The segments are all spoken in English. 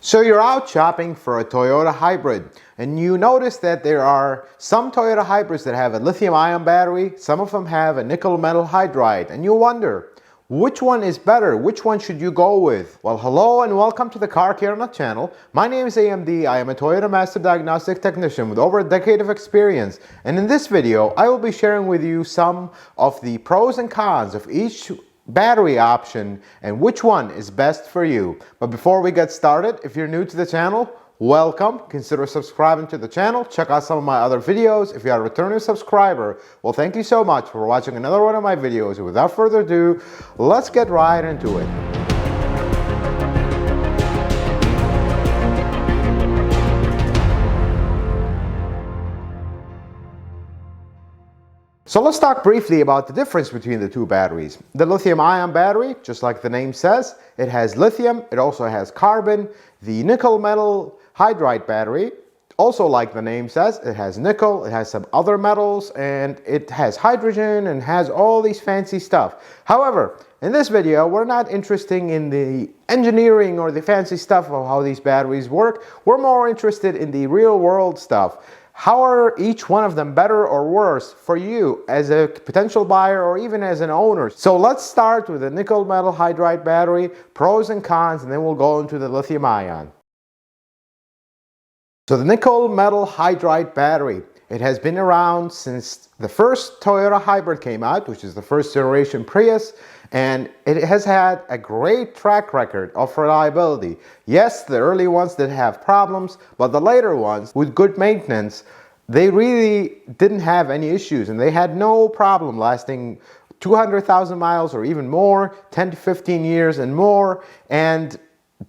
So you're out shopping for a Toyota hybrid and you notice that there are some Toyota hybrids that have a lithium ion battery, some of them have a nickel metal hydride, and you wonder, which one is better? Which one should you go with? Well, hello and welcome to the Car Care Nut channel. My name is AMD. I am a Toyota Master Diagnostic Technician with over a decade of experience. And in this video, I will be sharing with you some of the pros and cons of each battery option and which one is best for you. But before we get started, if you're new to the channel, welcome. Consider subscribing to the channel. Check out some of my other videos. If you are a returning subscriber, well, thank you so much for watching another one of my videos. And without further ado, let's get right into it. So let's talk briefly about the difference between the two batteries. The lithium ion battery, just like the name says, it has lithium, it also has carbon. The nickel metal hydride battery, also like the name says, it has nickel, it has some other metals, and it has hydrogen and has all these fancy stuff. However, in this video, we're not interested in the engineering or the fancy stuff of how these batteries work. We're more interested in the real world stuff. How are each one of them better or worse for you as a potential buyer or even as an owner? So let's start with the nickel metal hydride battery, pros and cons, and then we'll go into the lithium ion. So the nickel metal hydride battery, it has been around since the first Toyota hybrid came out, which is the first generation Prius, and it has had a great track record of reliability. Yes, the early ones did have problems, but the later ones, with good maintenance, they really didn't have any issues, and they had no problem lasting 200,000 miles or even more, 10 to 15 years and more, and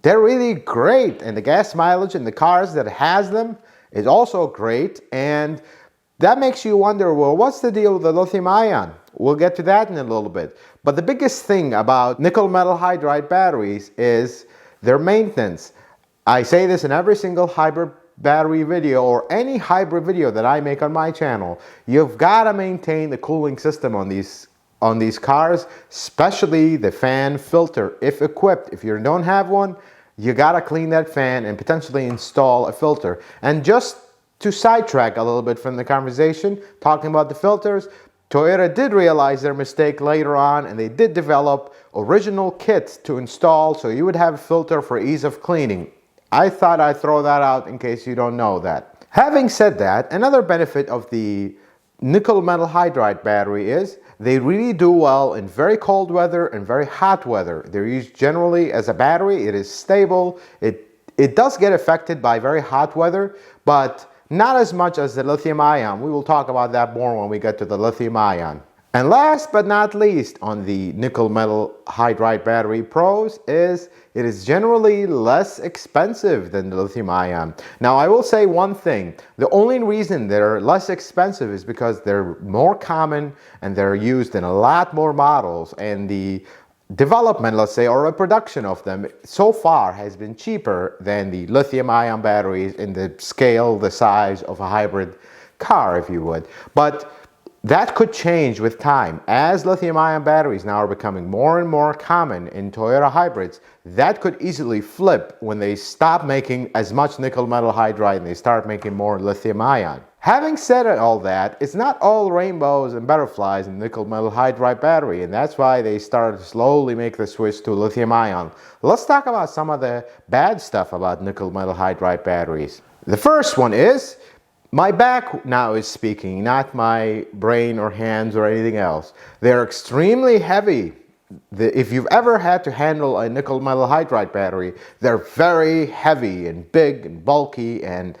they're really great. And the gas mileage in the cars that has them is also great, and that makes you wonder, well, what's the deal with the lithium ion? We'll get to that in a little bit. But the biggest thing about nickel metal hydride batteries is their maintenance. I say this in every single hybrid battery video or any hybrid video that I make on my channel. You've got to maintain the cooling system on these cars, especially the fan filter if equipped. If you don't have one, you got to clean that fan and potentially install a filter. And just to sidetrack a little bit from the conversation, talking about the filters, Toyota did realize their mistake later on, and they did develop original kits to install so you would have a filter for ease of cleaning. I thought I'd throw that out in case you don't know that. Having said that, another benefit of the nickel metal hydride battery is they really do well in very cold weather and very hot weather. They're used generally as a battery. It is stable. It does get affected by very hot weather, but not as much as the lithium ion. We will talk about that more when we get to the lithium ion. And last but not least on the nickel metal hydride battery pros is it is generally less expensive than the lithium ion. Now I will say one thing, the only reason they're less expensive is because they're more common and they're used in a lot more models, and the development, let's say, or a production of them so far has been cheaper than the lithium ion batteries in the scale, the size of a hybrid car, if you would. But that could change with time. As lithium ion batteries now are becoming more and more common in Toyota hybrids, that could easily flip when they stop making as much nickel metal hydride and they start making more lithium ion. Having said all that, it's not all rainbows and butterflies in nickel metal hydride battery, and that's why they started to slowly make the switch to lithium ion. Let's talk about some of the bad stuff about nickel metal hydride batteries. The first one is, my back now is speaking, not my brain or hands or anything else. They're extremely heavy. If you've ever had to handle a nickel metal hydride battery, they're very heavy and big and bulky, and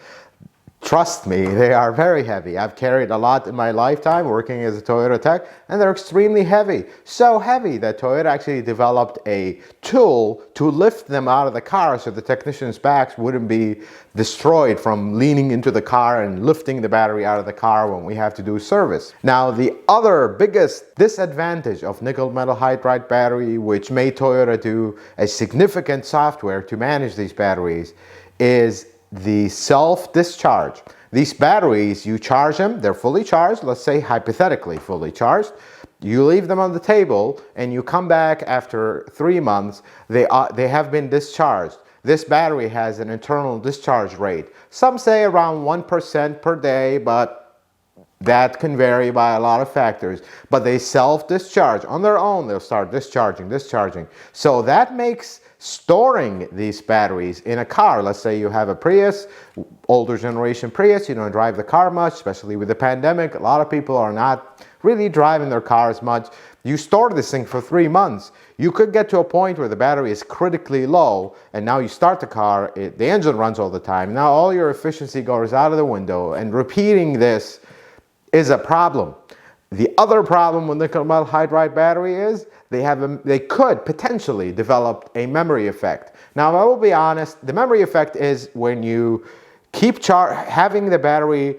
trust me, they are very heavy. I've carried a lot in my lifetime working as a Toyota tech, and they're extremely heavy. So heavy that Toyota actually developed a tool to lift them out of the car so the technicians' backs wouldn't be destroyed from leaning into the car and lifting the battery out of the car when we have to do service. Now, the other biggest disadvantage of nickel metal hydride battery, which made Toyota do a significant software to manage these batteries, is the self-discharge. These batteries, you charge them, they're fully charged, let's say hypothetically fully charged. You leave them on the table and you come back after 3 months, they have been discharged. this battery has an internal discharge rate. Some say around 1% per day, but that can vary by a lot of factors. But they self-discharge on their own. They'll start discharging. So that makes storing these batteries in a car, let's say you have a Prius, older generation Prius, you don't drive the car much, especially with the pandemic. A lot of people are not really driving their cars much. You store this thing for 3 months. You could get to a point where the battery is critically low, and now you start the car, the engine runs all the time. Now all your efficiency goes out of the window, and repeating this is a problem. The other problem with nickel metal hydride battery is they could potentially develop a memory effect. Now I will be honest, the memory effect is when you keep having the battery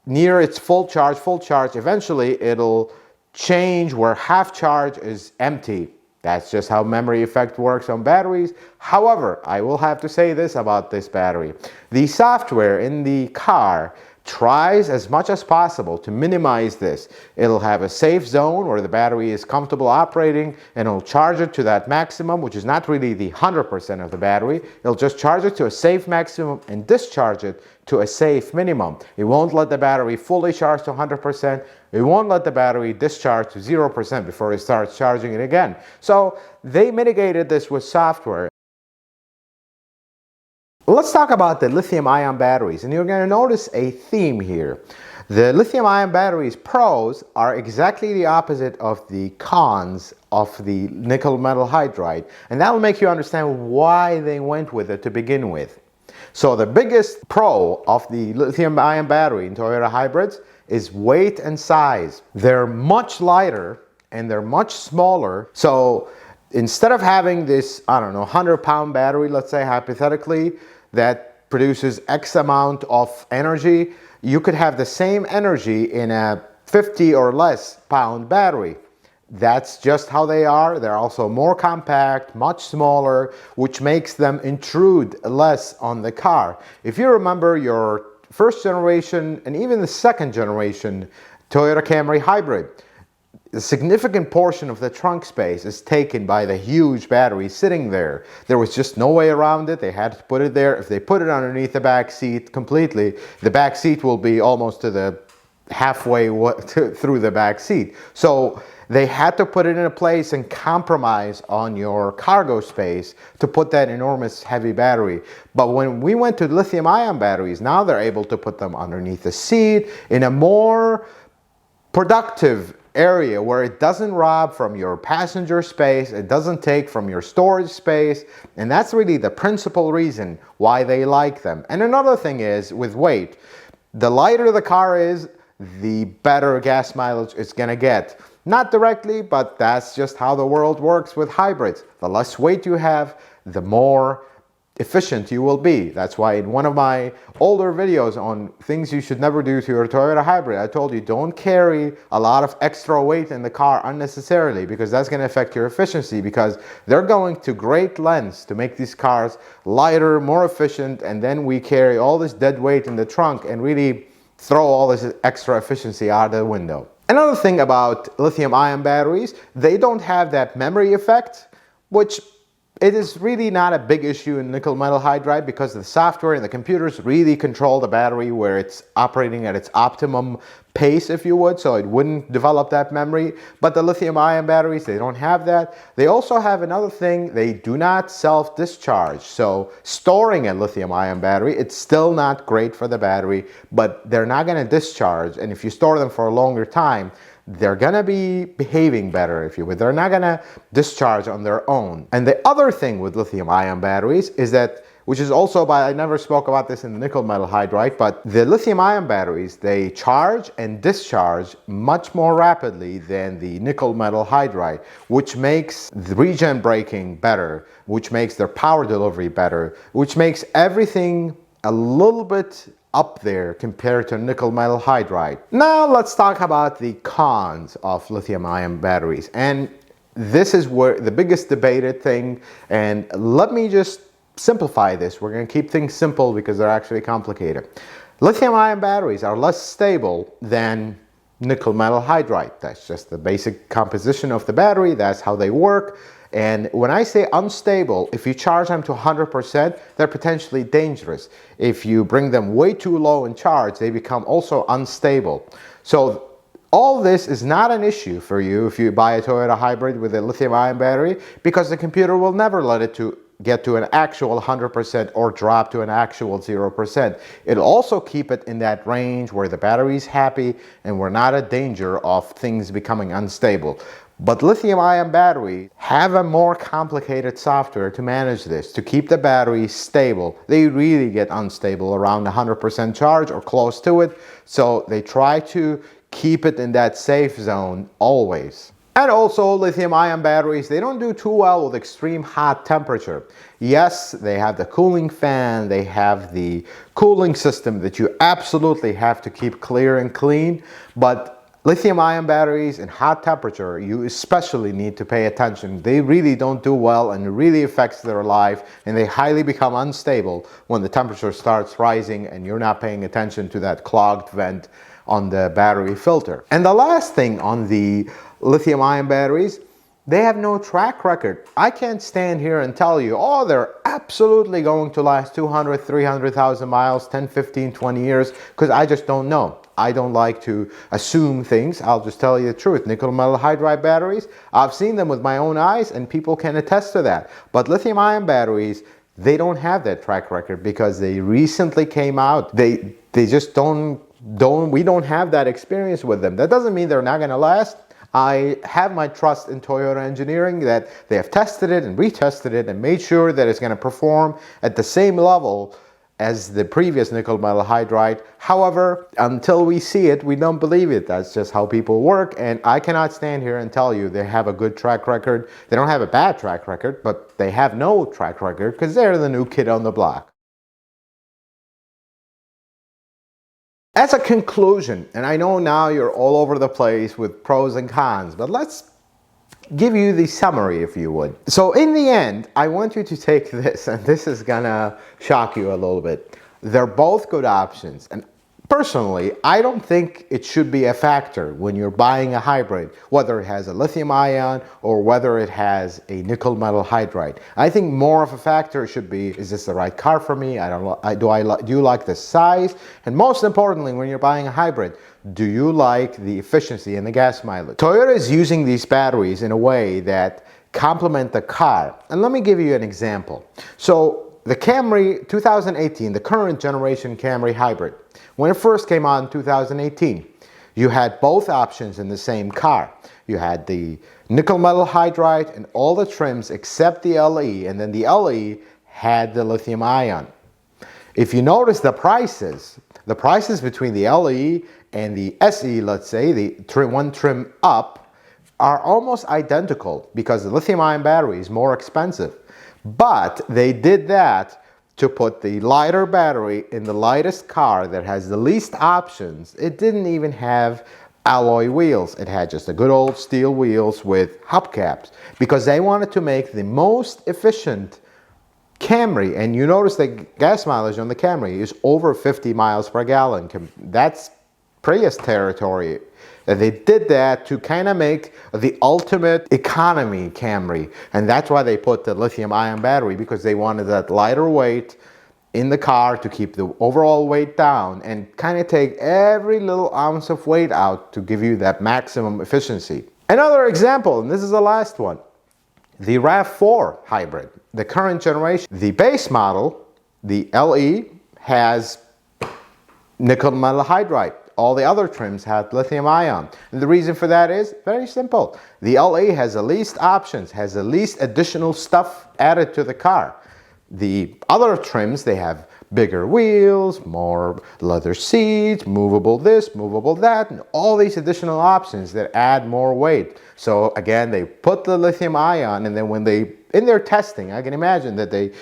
near its full charge, eventually it'll change where half charge is empty. That's just how memory effect works on batteries. However, I will have to say this about this battery. The software in the car tries as much as possible to minimize this. It'll have a safe zone where the battery is comfortable operating, and it'll charge it to that maximum, which is not really the 100% of the battery. It'll just charge it to a safe maximum and discharge it to a safe minimum. It won't let the battery fully charge to 100%. It won't let the battery discharge to 0% before it starts charging it again. So they mitigated this with software. Let's talk about the lithium-ion batteries, and you're going to notice a theme here. The lithium-ion batteries pros are exactly the opposite of the cons of the nickel metal hydride, and that will make you understand why they went with it to begin with. So the biggest pro of the lithium-ion battery in Toyota hybrids is weight and size. They're much lighter and they're much smaller. So instead of having this, I don't know, 100-pound battery, let's say hypothetically, that produces X amount of energy, you could have the same energy in a 50 or less pound battery. That's just how they are. They're also more compact, much smaller, which makes them intrude less on the car. If you remember your first generation and even the second generation Toyota Camry hybrid, a significant portion of the trunk space is taken by the huge battery sitting there. There was just no way around it. They had to put it there. If they put it underneath the back seat completely, the back seat will be almost to the halfway through the back seat. So they had to put it in a place and compromise on your cargo space to put that enormous heavy battery. But when we went to lithium-ion batteries, now they're able to put them underneath the seat in a more productive area where it doesn't rob from your passenger space, it doesn't take from your storage space, and that's really the principal reason why they like them. And another thing is with weight, the lighter the car is, the better gas mileage it's gonna get. Not directly, but that's just how the world works with hybrids. The less weight you have, the more efficient you will be. That's why in one of my older videos on things you should never do to your Toyota hybrid, I told you don't carry a lot of extra weight in the car unnecessarily, because that's going to affect your efficiency, because they're going to great lengths to make these cars lighter, more efficient, and then we carry all this dead weight in the trunk and really throw all this extra efficiency out the window. Another thing about lithium-ion batteries, they don't have that memory effect, which it is really not a big issue in nickel metal hydride, because the software and the computers really control the battery where it's operating at its optimum pace, if you would, so it wouldn't develop that memory. But the lithium-ion batteries, they don't have that. They also have another thing, they do not self-discharge. So storing a lithium-ion battery, it's still not great for the battery, but they're not going to discharge. And if you store them for a longer time, they're gonna be behaving better, if you would. They're not gonna discharge on their own. And the other thing with lithium-ion batteries is that, which is also I never spoke about this in the nickel metal hydride, but the lithium-ion batteries, they charge and discharge much more rapidly than the nickel metal hydride, which makes the regen braking better, which makes their power delivery better, which makes everything a little bit up there compared to nickel metal hydride. Now let's talk about the cons of lithium-ion batteries. And this is where the biggest debated thing, and let me just simplify this. We're going to keep things simple because they're actually complicated. Lithium-ion batteries are less stable than nickel metal hydride. That's just the basic composition of the battery. That's how they work. And when I say unstable, if you charge them to 100%, they're potentially dangerous. If you bring them way too low in charge, they become also unstable. So all this is not an issue for you if you buy a Toyota hybrid with a lithium-ion battery, because the computer will never let it get to an actual 100% or drop to an actual 0%. It'll also keep it in that range where the battery's happy and we're not at danger of things becoming unstable. But lithium-ion batteries have a more complicated software to manage this, to keep the battery stable. They really get unstable around 100% charge or close to it, so they try to keep it in that safe zone always. And also, lithium-ion batteries, they don't do too well with extreme hot temperature. Yes, they have the cooling fan, they have the cooling system that you absolutely have to keep clear and clean, but lithium-ion batteries in hot temperature, you especially need to pay attention. They really don't do well, and it really affects their life, and they highly become unstable when the temperature starts rising and you're not paying attention to that clogged vent on the battery filter. And the last thing on the lithium-ion batteries, they have no track record. I can't stand here and tell you, oh, they're absolutely going to last 200, 300,000 miles, 10, 15, 20 years, because I just don't know. I don't like to assume things. I'll just tell you the truth. Nickel metal hydride batteries, I've seen them with my own eyes and people can attest to that. But lithium-ion batteries, they don't have that track record because they recently came out. They just we don't have that experience with them. That doesn't mean they're not going to last. I have my trust in Toyota engineering that they have tested it and retested it and made sure that it's going to perform at the same level as the previous nickel metal hydride. However, until we see it, we don't believe it. That's just how people work, and I cannot stand here and tell you they have a good track record. They don't have a bad track record, but they have no track record because they're the new kid on the block. As a conclusion, and I know now you're all over the place with pros and cons, but let's give you the summary, if you would. So in the end, I want you to take this, and this is gonna shock you a little bit. They're both good options, and personally, I don't think it should be a factor when you're buying a hybrid, whether it has a lithium ion or whether it has a nickel metal hydride. I think more of a factor should be, is this the right car for me? Do you like the size? And most importantly, when you're buying a hybrid, do you like the efficiency and the gas mileage? Toyota is using these batteries in a way that complement the car. And let me give you an example. So the Camry 2018, the current generation Camry hybrid, when it first came out in 2018, you had both options in the same car. You had the nickel metal hydride and all the trims except the LE, and then the LE had the lithium ion. If you notice the prices between the LE and the SE, let's say, the one trim up, are almost identical because the lithium ion battery is more expensive. But they did that to put the lighter battery in the lightest car that has the least options. It didn't even have alloy wheels. It had just a good old steel wheels with hubcaps because they wanted to make the most efficient Camry. And you notice the gas mileage on the Camry is over 50 miles per gallon. That's Prius territory. And they did that to kind of make the ultimate economy Camry. And that's why they put the lithium ion battery, because they wanted that lighter weight in the car to keep the overall weight down and kind of take every little ounce of weight out to give you that maximum efficiency. Another example, and this is the last one, the RAV4 hybrid, the current generation. The base model, the LE, has nickel metal hydride. All the other trims had lithium ion. And the reason for that is very simple. The LE has the least options, has the least additional stuff added to the car. The other trims, they have bigger wheels, more leather seats, movable this, movable that, and all these additional options that add more weight. So again, they put the lithium ion, and then when in their testing, I can imagine that they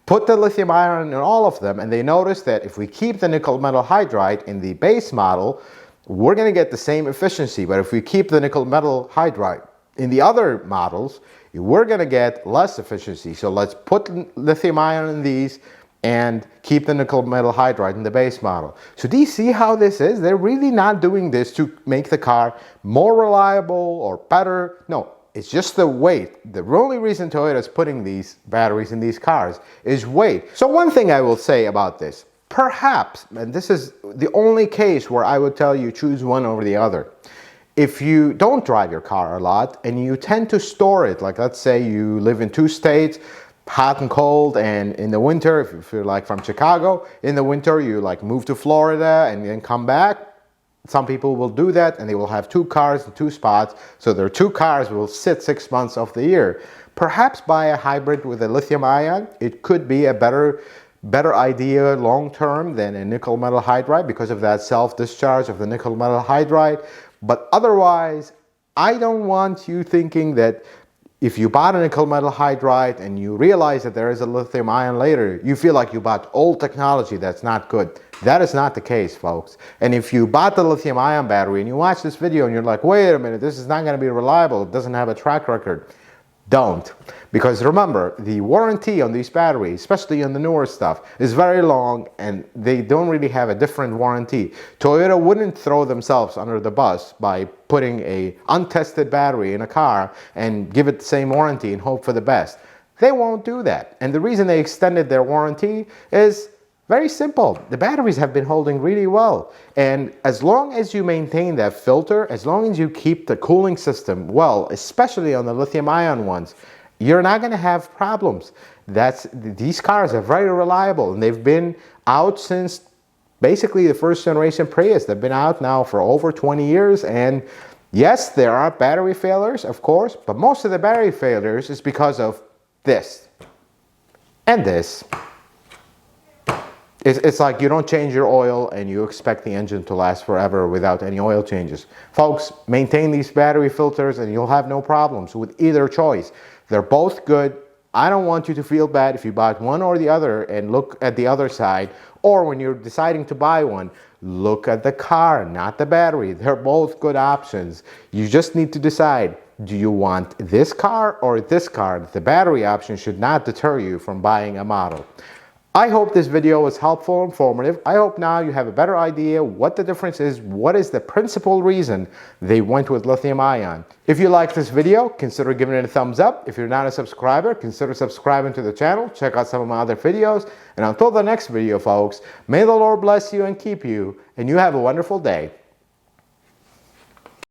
put the lithium ion in all of them, and they noticed that if we keep the nickel metal hydride in the base model, we're going to get the same efficiency. But if we keep the nickel metal hydride in the other models, we're going to get less efficiency. So let's put lithium ion in these and keep the nickel metal hydride in the base model. So do you see how this is? They're really not doing this to make the car more reliable or better. No, It's just the weight. The only reason Toyota is putting these batteries in these cars is weight. So one thing I will say about this, perhaps, and this is the only case where I would tell you choose one over the other. If you don't drive your car a lot and you tend to store it, like let's say you live in 2 states, hot and cold, and in the winter, if you're like from Chicago, in the winter you like move to Florida and then come back. Some people will do that and they will have 2 cars in 2 spots, so their 2 cars will sit 6 months of the year. Perhaps buy a hybrid with a lithium ion. It could be a better idea long term than a nickel metal hydride because of that self-discharge of the nickel metal hydride. But otherwise, I don't want you thinking that if you bought a nickel metal hydride and you realize that there is a lithium ion later, you feel like you bought old technology that's not good. That is not the case, folks. And if you bought the lithium ion battery and you watch this video and you're like, wait a minute, this is not going to be reliable, it doesn't have a track record, don't. Because remember, the warranty on these batteries, especially on the newer stuff, is very long and they don't really have a different warranty. Toyota wouldn't throw themselves under the bus by putting an untested battery in a car and give it the same warranty and hope for the best. They won't do that. And the reason they extended their warranty is very simple. The batteries have been holding really well. And as long as you maintain that filter, as long as you keep the cooling system well, especially on the lithium ion ones, you're not going to have problems. These cars are very reliable and they've been out since basically the first generation Prius. They've been out now for over 20 years. And yes, there are battery failures, of course, but most of the battery failures is because of this and this. It's like you don't change your oil and you expect the engine to last forever without any oil changes. Folks, maintain these battery filters and you'll have no problems with either choice. They're both good. I don't want you to feel bad if you bought one or the other and look at the other side. Or when you're deciding to buy one, look at the car, not the battery. They're both good options. You just need to decide, do you want this car or this car? The battery option should not deter you from buying a model. I hope this video was helpful and informative. I hope now you have a better idea what the difference is, what is the principal reason they went with lithium ion. If you like this video, consider giving it a thumbs up. If you're not a subscriber, consider subscribing to the channel. Check out some of my other videos. And until the next video, folks, may the Lord bless you and keep you, and you have a wonderful day.